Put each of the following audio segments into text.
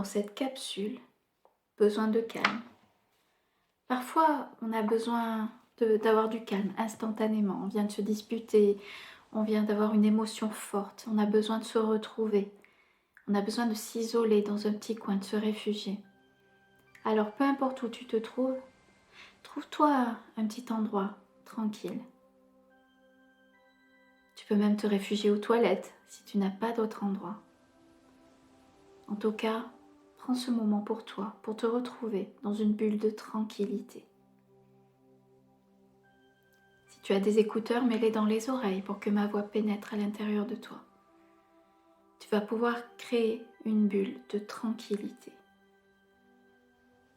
Dans cette capsule, besoin de calme. Parfois, on a besoin d'avoir du calme instantanément. On vient de se disputer, on vient d'avoir une émotion forte, on a besoin de se retrouver, on a besoin de s'isoler dans un petit coin, de se réfugier. Alors, peu importe où tu te trouves, trouve-toi un petit endroit tranquille. Tu peux même te réfugier aux toilettes si tu n'as pas d'autre endroit. En tout cas, prends ce moment pour toi, pour te retrouver dans une bulle de tranquillité. Si tu as des écouteurs, mets-les dans les oreilles pour que ma voix pénètre à l'intérieur de toi. Tu vas pouvoir créer une bulle de tranquillité.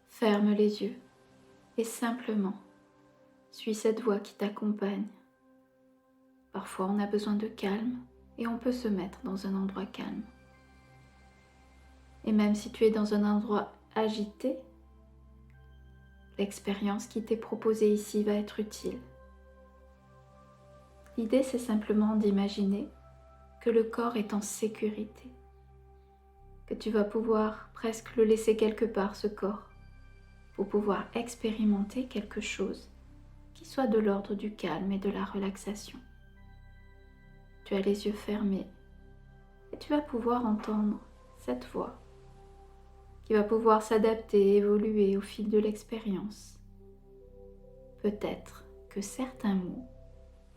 Ferme les yeux et simplement suis cette voix qui t'accompagne. Parfois, on a besoin de calme et on peut se mettre dans un endroit calme. Et même si tu es dans un endroit agité, l'expérience qui t'est proposée ici va être utile. L'idée, c'est simplement d'imaginer que le corps est en sécurité, que tu vas pouvoir presque le laisser quelque part, ce corps, pour pouvoir expérimenter quelque chose qui soit de l'ordre du calme et de la relaxation. Tu as les yeux fermés et tu vas pouvoir entendre cette voix qui va pouvoir s'adapter et évoluer au fil de l'expérience. Peut-être que certains mots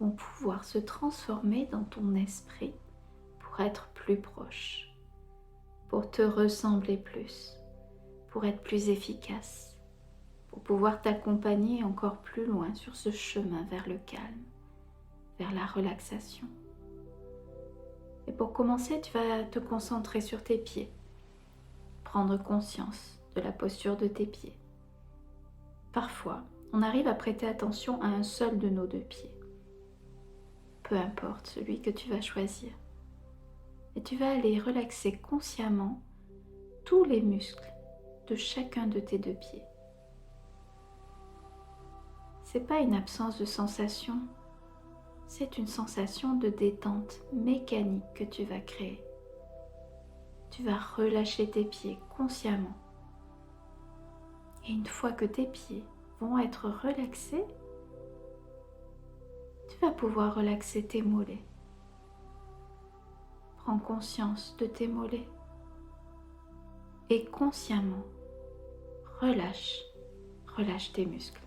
vont pouvoir se transformer dans ton esprit pour être plus proche, pour te ressembler plus, pour être plus efficace, pour pouvoir t'accompagner encore plus loin sur ce chemin vers le calme, vers la relaxation. Et pour commencer, tu vas te concentrer sur tes pieds, prendre conscience de la posture de tes pieds. Parfois, on arrive à prêter attention à un seul de nos deux pieds. Peu importe celui que tu vas choisir. Et tu vas aller relaxer consciemment tous les muscles de chacun de tes deux pieds. C'est pas une absence de sensation, c'est une sensation de détente mécanique que tu vas créer. Tu vas relâcher tes pieds consciemment. Et une fois que tes pieds vont être relaxés, tu vas pouvoir relaxer tes mollets. Prends conscience de tes mollets et consciemment relâche tes muscles.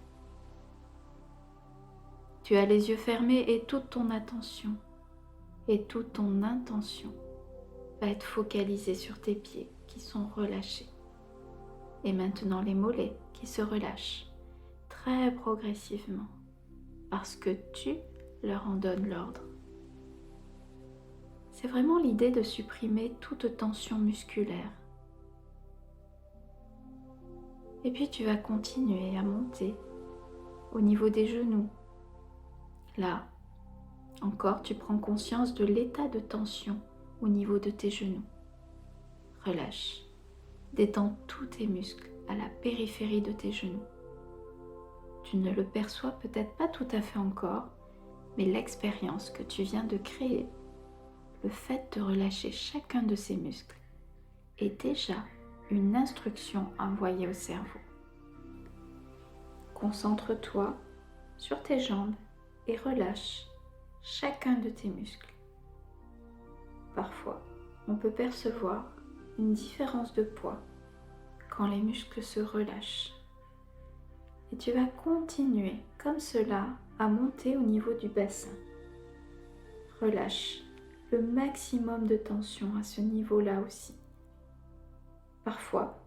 Tu as les yeux fermés et toute ton attention et toute ton intention va être focalisée sur tes pieds qui sont relâchés. Et maintenant les mollets qui se relâchent très progressivement parce que tu leur en donnes l'ordre. C'est vraiment l'idée de supprimer toute tension musculaire. Et puis tu vas continuer à monter au niveau des genoux. Là, encore, tu prends conscience de l'état de tension au niveau de tes genoux. Relâche. Détends tous tes muscles à la périphérie de tes genoux. Tu ne le perçois peut-être pas tout à fait encore, mais l'expérience que tu viens de créer, le fait de relâcher chacun de ces muscles, est déjà une instruction envoyée au cerveau. Concentre-toi sur tes jambes et relâche chacun de tes muscles. Parfois, on peut percevoir une différence de poids quand les muscles se relâchent. Et tu vas continuer comme cela à monter au niveau du bassin. Relâche le maximum de tension à ce niveau-là aussi. Parfois,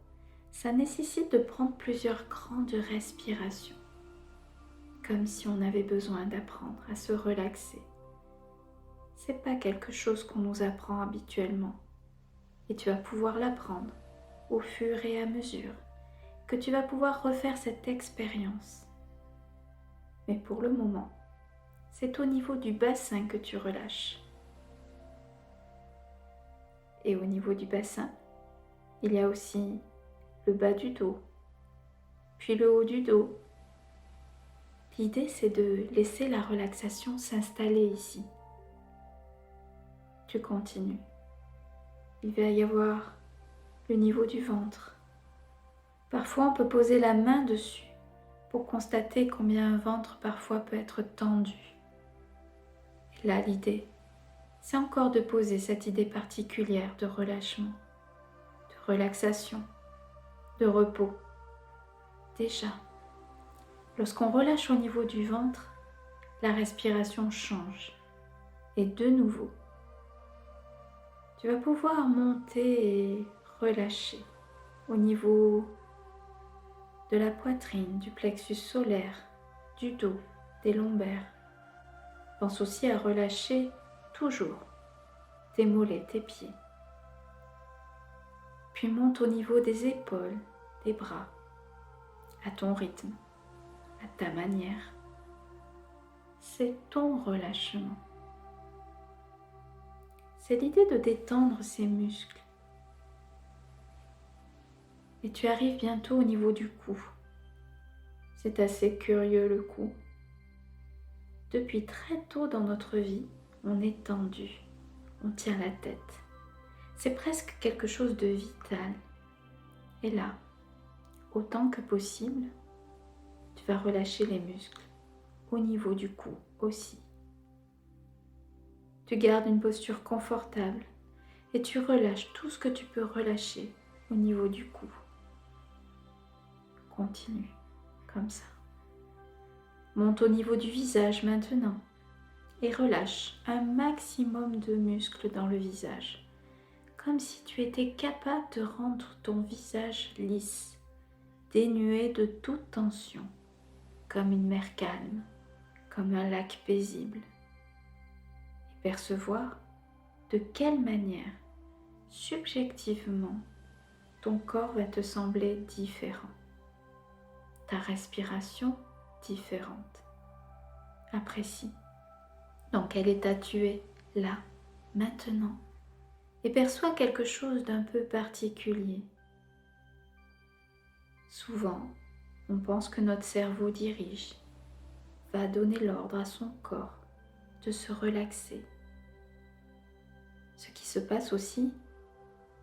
ça nécessite de prendre plusieurs grandes respirations, comme si on avait besoin d'apprendre à se relaxer. C'est pas quelque chose qu'on nous apprend habituellement, et tu vas pouvoir l'apprendre au fur et à mesure que tu vas pouvoir refaire cette expérience. Mais pour le moment, c'est au niveau du bassin que tu relâches. Et au niveau du bassin, il y a aussi le bas du dos, puis le haut du dos. L'idée, c'est de laisser la relaxation s'installer ici. Tu continues. Il va y avoir le niveau du ventre. Parfois, on peut poser la main dessus pour constater combien un ventre parfois peut être tendu. Et là, l'idée, c'est encore de poser cette idée particulière de relâchement, de relaxation, de repos. Déjà, lorsqu'on relâche au niveau du ventre, la respiration change. Et de nouveau, tu vas pouvoir monter et relâcher au niveau de la poitrine, du plexus solaire, du dos, des lombaires. Pense aussi à relâcher toujours tes mollets, tes pieds. Puis monte au niveau des épaules, des bras, à ton rythme, à ta manière. C'est ton relâchement. C'est l'idée de détendre ces muscles. Et tu arrives bientôt au niveau du cou. C'est assez curieux le cou. Depuis très tôt dans notre vie, on est tendu, on tient la tête. C'est presque quelque chose de vital. Et là, autant que possible, tu vas relâcher les muscles au niveau du cou aussi. Tu gardes une posture confortable et tu relâches tout ce que tu peux relâcher au niveau du cou. Continue comme ça. Monte au niveau du visage maintenant et relâche un maximum de muscles dans le visage, comme si tu étais capable de rendre ton visage lisse, dénué de toute tension, comme une mer calme, comme un lac paisible. Et percevoir de quelle manière, subjectivement, ton corps va te sembler différent. Ta respiration différente. Apprécie dans quel état tu es là, maintenant, et perçois quelque chose d'un peu particulier. Souvent, on pense que notre cerveau dirige, va donner l'ordre à son corps de se relaxer. Ce qui se passe aussi,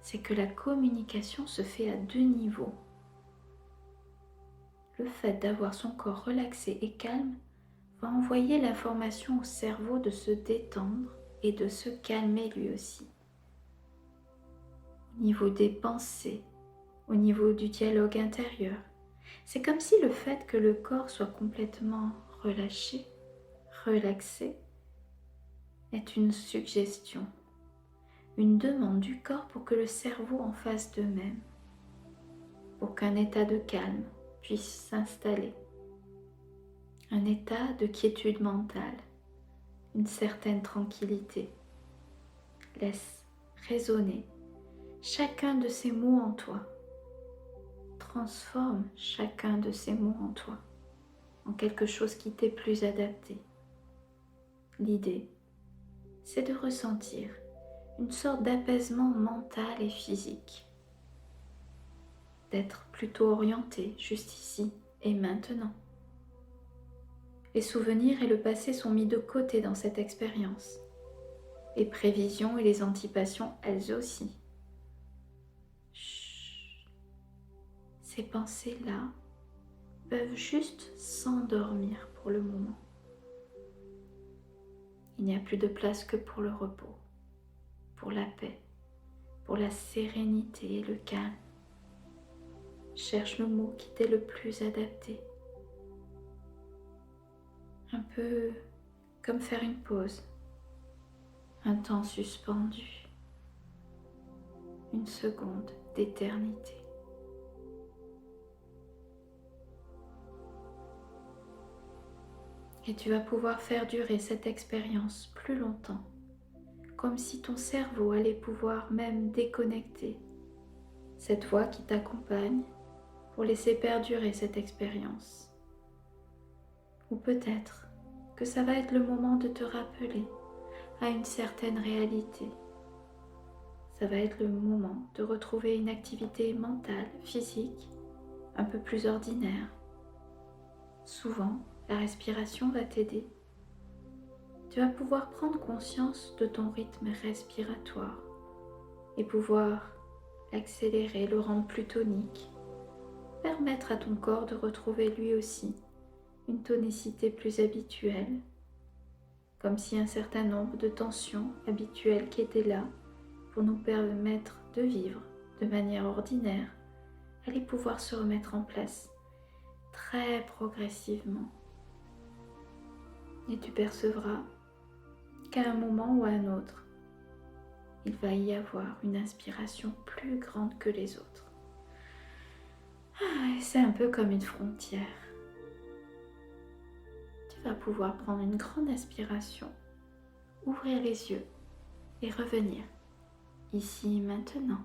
c'est que la communication se fait à deux niveaux. Le fait d'avoir son corps relaxé et calme va envoyer l'information au cerveau de se détendre et de se calmer lui aussi. Au niveau des pensées, au niveau du dialogue intérieur, c'est comme si le fait que le corps soit complètement relâché, relaxé, est une suggestion, une demande du corps pour que le cerveau en fasse de même, pour qu'un état de calme puisse s'installer. Un état de quiétude mentale, une certaine tranquillité. Laisse résonner chacun de ces mots en toi. Transforme chacun de ces mots en toi, en quelque chose qui t'est plus adapté. L'idée, c'est de ressentir une sorte d'apaisement mental et physique, d'être plutôt orienté juste ici et maintenant. Les souvenirs et le passé sont mis de côté dans cette expérience. Les prévisions et les anticipations, elles aussi. Chut. Ces pensées-là peuvent juste s'endormir pour le moment. Il n'y a plus de place que pour le repos, pour la paix, pour la sérénité et le calme. Cherche le mot qui t'est le plus adapté. Un peu comme faire une pause, un temps suspendu, une seconde d'éternité. Et tu vas pouvoir faire durer cette expérience plus longtemps, comme si ton cerveau allait pouvoir même déconnecter cette voix qui t'accompagne pour laisser perdurer cette expérience. Ou peut-être que ça va être le moment de te rappeler à une certaine réalité. Ça va être le moment de retrouver une activité mentale, physique, un peu plus ordinaire. Souvent, la respiration va t'aider. Tu vas pouvoir prendre conscience de ton rythme respiratoire et pouvoir l'accélérer, le rendre plus tonique. Permettre à ton corps de retrouver lui aussi une tonicité plus habituelle, comme si un certain nombre de tensions habituelles qui étaient là pour nous permettre de vivre de manière ordinaire allaient pouvoir se remettre en place très progressivement. Et tu percevras qu'à un moment ou à un autre, il va y avoir une inspiration plus grande que les autres. C'est un peu comme une frontière. Tu vas pouvoir prendre une grande inspiration, ouvrir les yeux et revenir ici maintenant.